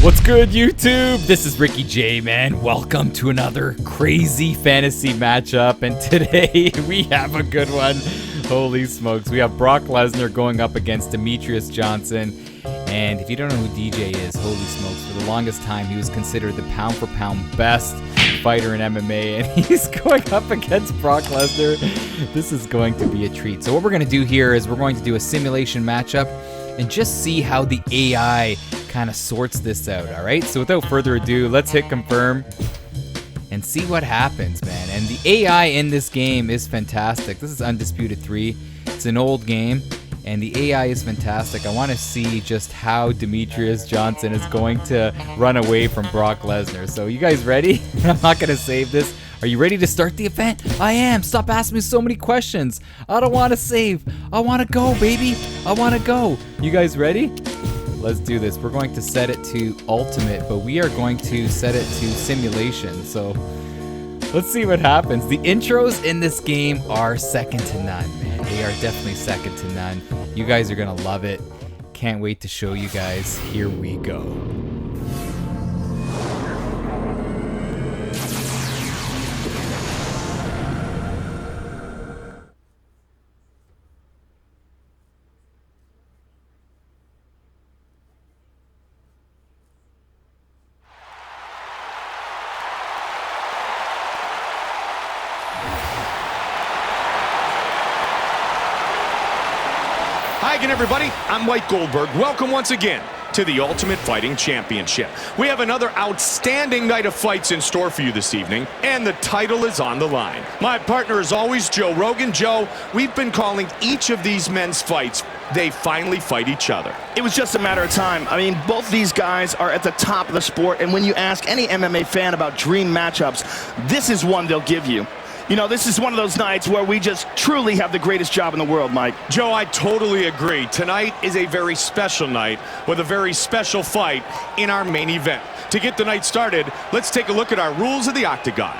What's good, YouTube? This is Ricky J, man. Welcome to another crazy fantasy matchup, and today we have a good one. Holy smokes. We have Brock Lesnar going up against Demetrious Johnson, and if you don't know who DJ is, holy smokes, for the longest time he was considered the pound-for-pound best fighter in MMA, and he's going up against Brock Lesnar. This is going to be a treat. So what we're going to do here is we're going to do a simulation matchup and just see how the AI kind of sorts this out, all right? So without further ado, let's hit confirm and see what happens, man. And the AI in this game is fantastic. This is Undisputed 3. It's an old game, and the AI is fantastic. I want to see just how Demetrious Johnson is going to run away from Brock Lesnar. So you guys ready? I'm not going to save this. Are you ready to start the event? I am. Stop asking me so many questions. I don't want to save. I want to go, baby. I want to go. You guys ready? Let's do this. We're going to set it to ultimate, but we are going to set it to simulation. So let's see what happens. The intros in this game are second to none, man. They are definitely second to none. You guys are going to love it. Can't wait to show you guys. Here we go. Hi again, everybody. I'm Mike Goldberg. Welcome once again to the Ultimate Fighting Championship. We have another outstanding night of fights in store for you this evening, and the title is on the line. My partner is always Joe Rogan. Joe, we've been calling each of these men's fights. They finally fight each other. It was just a matter of time. I mean, both these guys are at the top of the sport, and when you ask any MMA fan about dream matchups, this is one they'll give you. You know, this is one of those nights where we just truly have the greatest job in the world, Mike. Joe, I totally agree. Tonight is a very special night with a very special fight in our main event. To get the night started, let's take a look at our rules of the Octagon.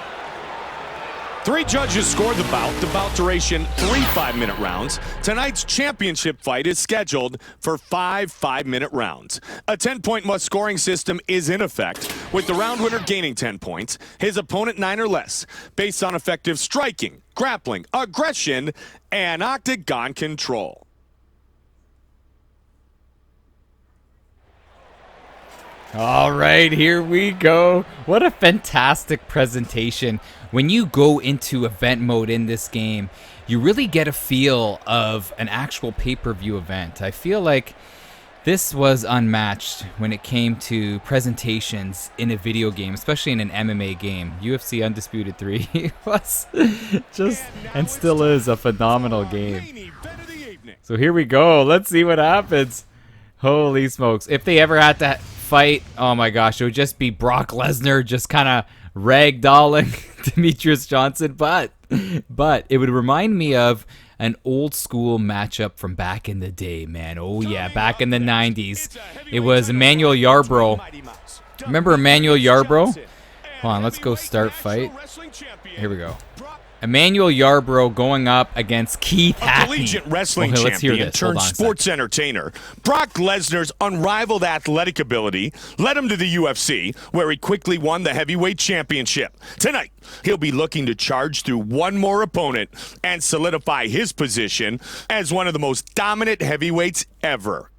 3 judges scored the bout duration 3 5-minute rounds. Tonight's championship fight is scheduled for 5 5-minute rounds. A 10-point must scoring system is in effect, with the round winner gaining 10 points, his opponent 9 or less, based on effective striking, grappling, aggression, and octagon control. All right, here we go. What a fantastic presentation. When you go into event mode in this game, you really get a feel of an actual pay-per-view event. I feel like this was unmatched when it came to presentations in a video game, especially in an MMA game. UFC Undisputed 3 was just, and still is, a phenomenal game. So here we go. Let's see what happens. Holy smokes. If they ever had to fight, oh my gosh, it would just be Brock Lesnar just kind of ragdolling Demetrious Johnson, but it would remind me of an old school matchup from back in the day, man. Oh yeah, back in the 90s. It was Emmanuel Yarbrough. Remember Emmanuel Yarbrough? Hold on, let's go start fight. Here we go. Emmanuel Yarbrough going up against Keith Hackney. Collegiate wrestling champion turned sports entertainer. Brock Lesnar's unrivaled athletic ability led him to the UFC, where he quickly won the heavyweight championship. Tonight, he'll be looking to charge through one more opponent and solidify his position as one of the most dominant heavyweights ever.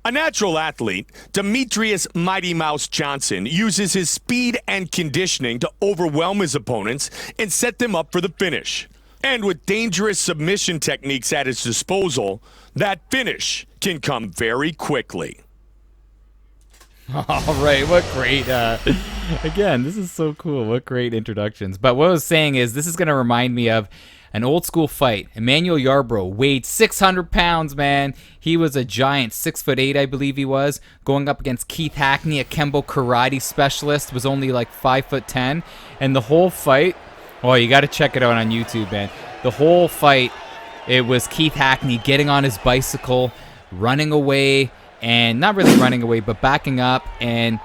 A natural athlete, Demetrious Mighty Mouse Johnson uses his speed and conditioning to overwhelm his opponents and set them up for the finish. And with dangerous submission techniques at his disposal, that finish can come very quickly. All right, what great, again, this is so cool. What great introductions. But what I was saying is this is going to remind me of an old school fight. Emmanuel Yarbrough weighed 600 pounds, man. He was a giant, 6'8", I believe he was, going up against Keith Hackney, a Kembo karate specialist, was only like 5'10", and the whole fight, oh, you got to check it out on YouTube, man. The whole fight, it was Keith Hackney getting on his bicycle, running away, and not really running away, but backing up and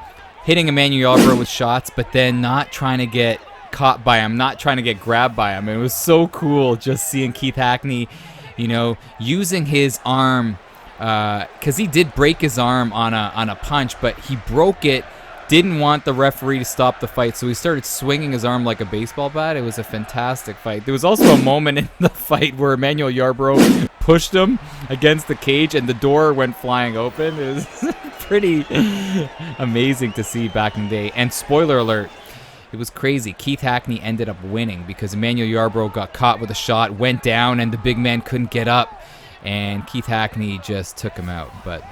hitting Emmanuel Yarbrough with shots, but then not trying to get caught by him, not trying to get grabbed by him. It was so cool just seeing Keith Hackney, you know, using his arm because he did break his arm on a punch, but he broke it. Didn't want the referee to stop the fight, so he started swinging his arm like a baseball bat. It was a fantastic fight. There was also a moment in the fight where Emmanuel Yarbrough pushed him against the cage, and the door went flying open. It was pretty amazing to see back in the day. And spoiler alert, it was crazy. Keith Hackney ended up winning because Emmanuel Yarbrough got caught with a shot, went down, and the big man couldn't get up. And Keith Hackney just took him out. But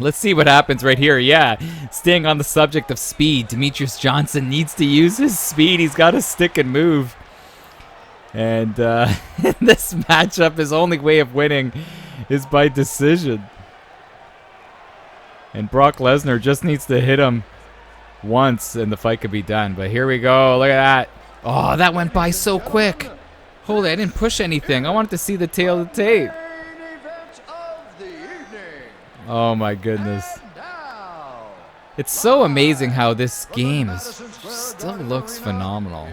let's see what happens right here. Yeah, staying on the subject of speed, Demetrious Johnson needs to use his speed. He's got to stick and move. And this matchup, his only way of winning is by decision. And Brock Lesnar just needs to hit him once and the fight could be done. But here we go. Look at that. Oh, that went by so quick. Holy, I didn't push anything. I wanted to see the tail of the tape. Oh my goodness. It's so amazing how this game still looks phenomenal.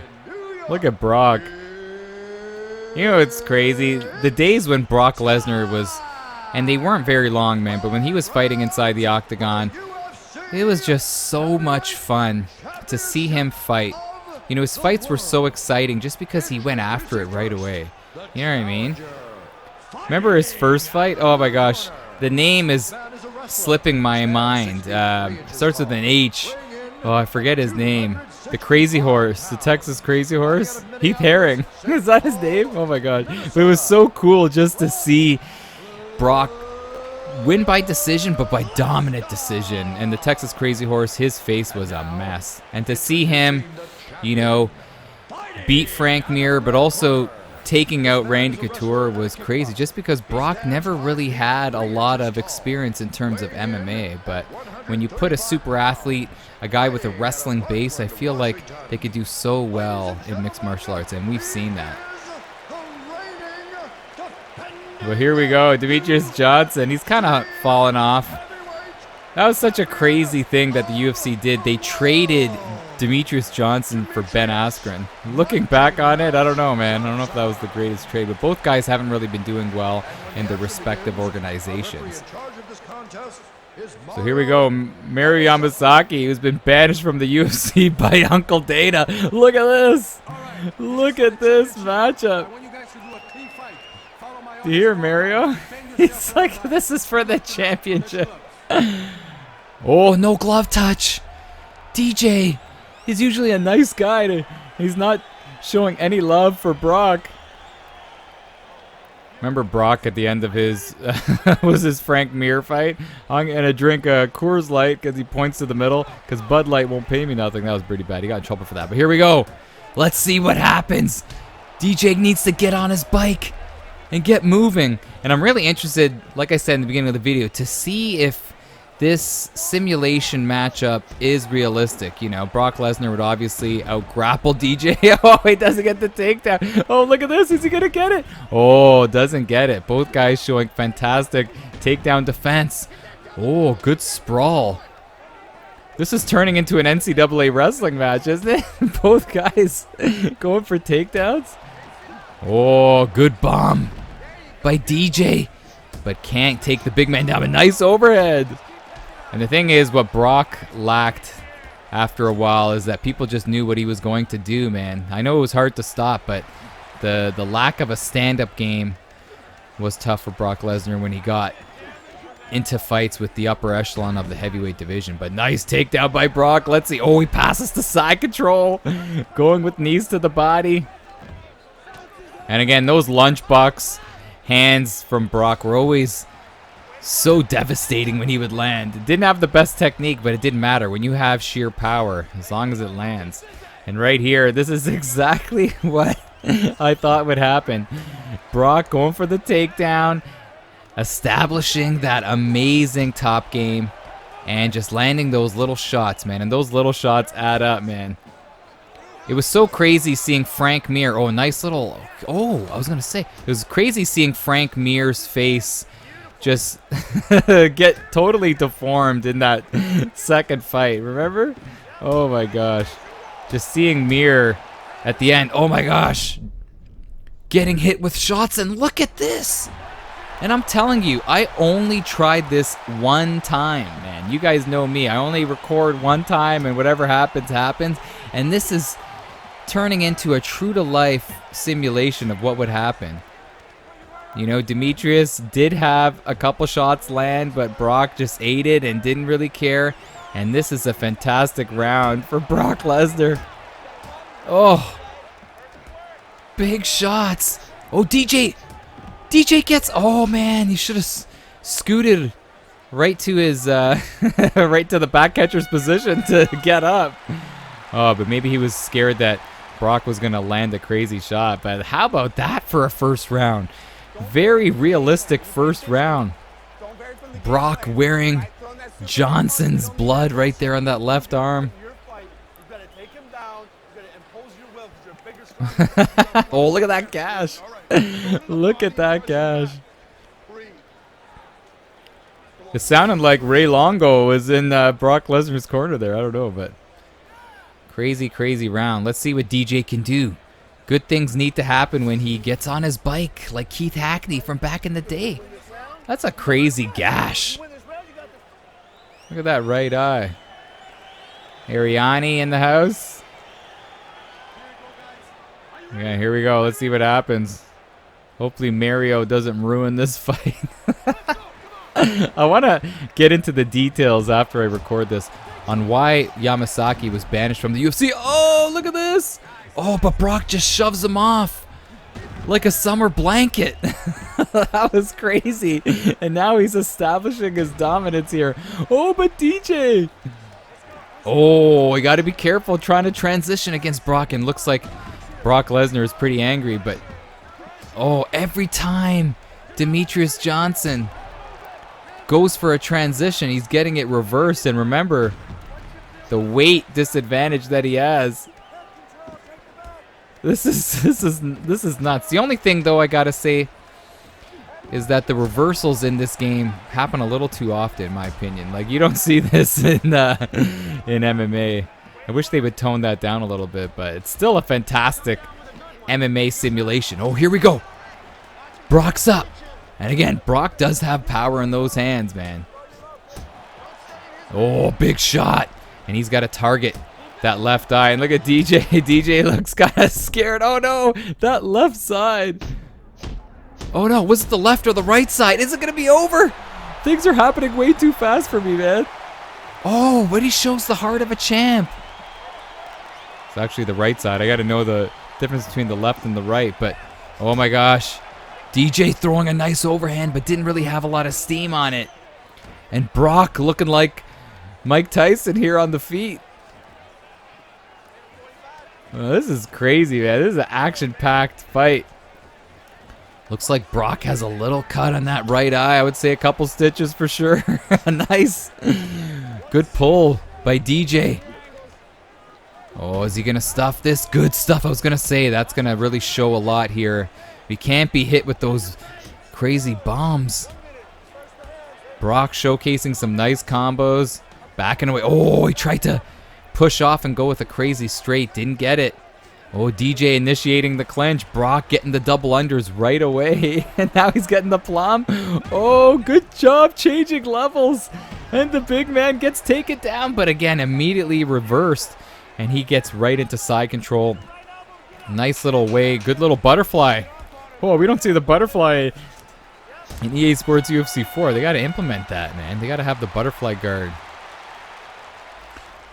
Look at Brock. You know, it's crazy. The days when Brock Lesnar was, and they weren't very long, man, but when he was fighting inside the octagon, it was just so much fun to see him fight. You know, his fights were so exciting just because he went after it right away. You know what I mean? Remember his first fight? Oh my gosh. The name is slipping my mind. Starts with an H. Oh, I forget his name. The Crazy Horse. The Texas Crazy Horse? Heath Herring. Is that his name? Oh my god. But it was so cool just to see Brock win by decision, but by dominant decision. And the Texas Crazy Horse, his face was a mess. And to see him, you know, beat Frank Mir, but also taking out Randy Couture was crazy, just because Brock never really had a lot of experience in terms of MMA. But when you put a super athlete, a guy with a wrestling base, I feel like they could do so well in mixed martial arts, and we've seen that. Well, here we go, Demetrious Johnson. He's kind of fallen off. That was such a crazy thing that the UFC did. They traded Demetrious Johnson for Ben Askren. Looking back on it, I don't know, man. I don't know if that was the greatest trade, but both guys haven't really been doing well in their respective organizations. So here we go, Mario Yamasaki, who's been banished from the UFC by Uncle Dana. Look at this. Look at this matchup. Do you hear Mario? He's like, this is for the championship. Oh, no glove touch. DJ, he's usually a nice guy. He's not showing any love for Brock. Remember Brock at the end of his was his Frank Mir fight? I'm gonna drink a Coors Light because he points to the middle because Bud Light won't pay me nothing. That was pretty bad. He got in trouble for that. But here we go. Let's see what happens. DJ needs to get on his bike and get moving. And I'm really interested, like I said in the beginning of the video, to see if this simulation matchup is realistic. You know, Brock Lesnar would obviously out-grapple DJ. Oh, he doesn't get the takedown. Oh, look at this. Is he going to get it? Oh, doesn't get it. Both guys showing fantastic takedown defense. Oh, good sprawl. This is turning into an NCAA wrestling match, isn't it? Both guys going for takedowns. Oh, good bomb by DJ, but can't take the big man down. A nice overhead. And the thing is, what Brock lacked after a while is that people just knew what he was going to do, man. I know it was hard to stop, but the lack of a stand-up game was tough for Brock Lesnar when he got into fights with the upper echelon of the heavyweight division. But nice takedown by Brock. Let's see. Oh, he passes to side control. Going with knees to the body. And again, those lunchbox hands from Brock were always so devastating when he would land. It didn't have the best technique, but it didn't matter when you have sheer power, as long as it lands. And right here, this is exactly what I thought would happen. Brock going for the takedown, establishing that amazing top game, and just landing those little shots, man. And those little shots add up, man. It was so crazy seeing Frank Mir. Oh, nice little... Oh, I was going to say. It was crazy seeing Frank Mir's face just get totally deformed in that second fight. Remember? Oh, my gosh. Just seeing Mir at the end. Oh, my gosh. Getting hit with shots. And look at this. And I'm telling you, I only tried this one time, man. You guys know me. I only record one time, and whatever happens, happens. And this is turning into a true-to-life simulation of what would happen. You know, Demetrious did have a couple shots land, but Brock just ate it and didn't really care. And this is a fantastic round for Brock Lesnar. Oh, big shots. Oh, DJ gets, oh man, he should have scooted right to his, right to the back catcher's position to get up. Oh, but maybe he was scared that Brock was going to land a crazy shot. But how about that for a first round? Very realistic first round. Brock wearing Johnson's blood right there on that left arm. Oh, look at that gash. Look at that gash. It sounded like Ray Longo was in Brock Lesnar's corner there. I don't know, but crazy, crazy round. Let's see what DJ can do. Good things need to happen when he gets on his bike, like Keith Hackney from back in the day. That's a crazy gash. Look at that right eye. Ariani in the house. Yeah, here we go. Let's see what happens. Hopefully Mario doesn't ruin this fight. I want to get into the details after I record this on why Yamasaki was banished from the UFC. Oh, look at this. Oh, but Brock just shoves him off like a summer blanket. That was crazy. And now he's establishing his dominance here. Oh, but DJ. Oh, you got to be careful trying to transition against Brock. And looks like Brock Lesnar is pretty angry. But, oh, every time Demetrious Johnson goes for a transition, he's getting it reversed. And remember, the weight disadvantage that he has. This is nuts. The only thing though I gotta say is that the reversals in this game happen a little too often, in my opinion. Like, you don't see this in MMA. I wish they would tone that down a little bit, but it's still a fantastic MMA simulation. Oh, here we go. Brock's up. And again, Brock does have power in those hands, man. Oh, big shot. And he's got to target that left eye. And look at DJ. DJ looks kind of scared. Oh, no. That left side. Oh, no. Was it the left or the right side? Is it going to be over? Things are happening way too fast for me, man. Oh, but he shows the heart of a champ. It's actually the right side. I got to know the difference between the left and the right. But, oh, my gosh. DJ throwing a nice overhand, but didn't really have a lot of steam on it. And Brock looking like Mike Tyson here on the feet. Oh, this is crazy, man. This is an action-packed fight. Looks like Brock has a little cut on that right eye. I would say a couple stitches for sure. Nice. Good pull by DJ. Oh, is he going to stuff this? Good stuff. I was going to say that's going to really show a lot here. We can't be hit with those crazy bombs. Brock showcasing some nice combos. Backing away. Oh, he tried to push off and go with a crazy straight. Didn't get it. Oh, DJ initiating the clinch. Brock getting the double unders right away. And now he's getting the plum. Oh, good job changing levels. And the big man gets taken down. But again, immediately reversed. And he gets right into side control. Nice little way. Good little butterfly. Oh, we don't see the butterfly in EA Sports UFC 4. They got to implement that, man. They got to have the butterfly guard.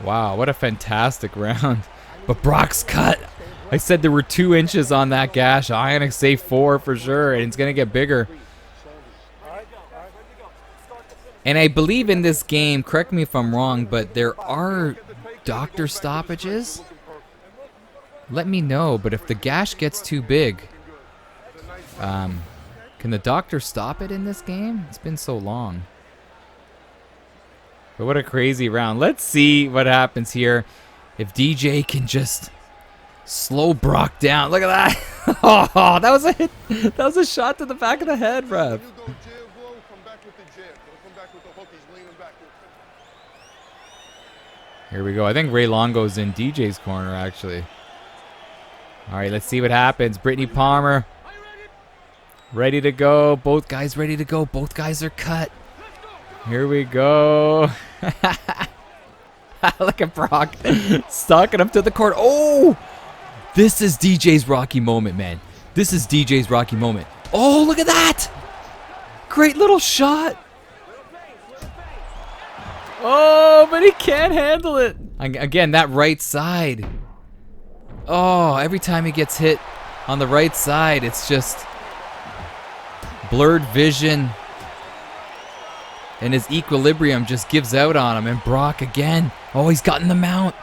Wow, what a fantastic round. But Brock's cut. I said there were 2 inches on that gash. I'm going to say 4 for sure, and it's going to get bigger. And I believe in this game, correct me if I'm wrong, but there are doctor stoppages. Let me know, but if the gash gets too big, can the doctor stop it in this game? It's been so long. But what a crazy round. Let's see what happens here. If DJ can just slow Brock down. Look at that. Oh, that was a hit. That was a shot to the back of the head, Rev. Here we go. I think Ray Longo's in DJ's corner, actually. All right, let's see what happens. Brittany Palmer Ready to go. Both guys ready to go. Both guys are cut. Here we go. Look at Brock stalking him to the court. Oh! This is DJ's Rocky moment, man. This is DJ's Rocky moment. Oh, look at that! Great little shot. Oh, but he can't handle it. Again, that right side. Oh, every time he gets hit on the right side, it's just blurred vision. And his equilibrium just gives out on him. And Brock again. Oh, he's gotten the mount.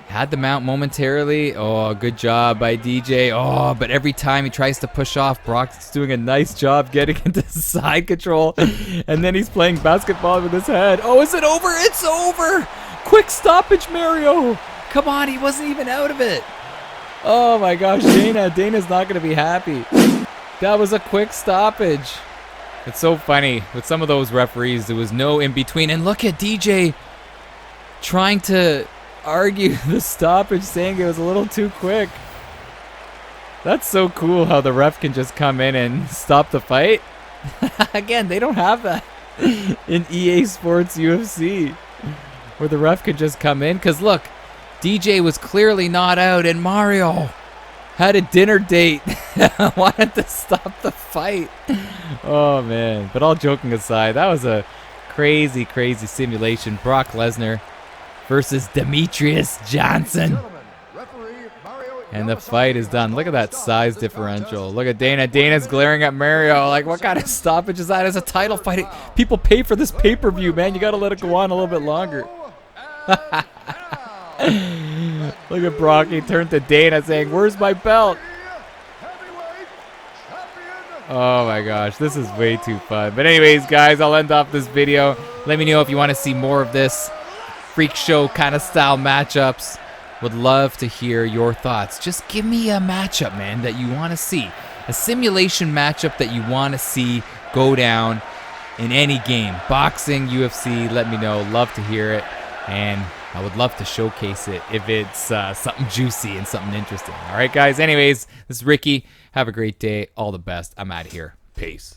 Had the mount momentarily. Oh, good job by DJ. Oh, but every time he tries to push off, Brock's doing a nice job getting into side control. And then he's playing basketball with his head. Oh, is it over? It's over. Quick stoppage, Mario. Come on, he wasn't even out of it. Oh my gosh, Dana's not going to be happy. That was a quick stoppage. It's so funny. With some of those referees, there was no in-between. And look at DJ trying to argue the stoppage, saying it was a little too quick. That's so cool how the ref can just come in and stop the fight. Again, they don't have that in EA Sports UFC, where the ref can just come in. Because look, DJ was clearly not out, and Mario had a dinner date. Wanted to stop the fight. Oh, man. But all joking aside, that was a crazy, crazy simulation. Brock Lesnar versus Demetrious Johnson. And the fight is done. Look at that size differential. Look at Dana. Dana's glaring at Mario like, what kind of stoppage is that? It's a title fight. People pay for this pay-per-view, man. You got to let it go on a little bit longer. Look at Brock. He turned to Dana saying, where's my belt? Oh my gosh, this is way too fun. But anyways, guys, I'll end off this video. Let me know if you want to see more of this freak show kind of style matchups. Would love to hear your thoughts. Just give me a matchup, man, that you want to see. A simulation matchup that you want to see go down in any game. Boxing, UFC, let me know. Love to hear it. And I would love to showcase it if it's something juicy and something interesting. All right, guys. Anyways, this is Ricky. Have a great day. All the best. I'm out of here. Peace.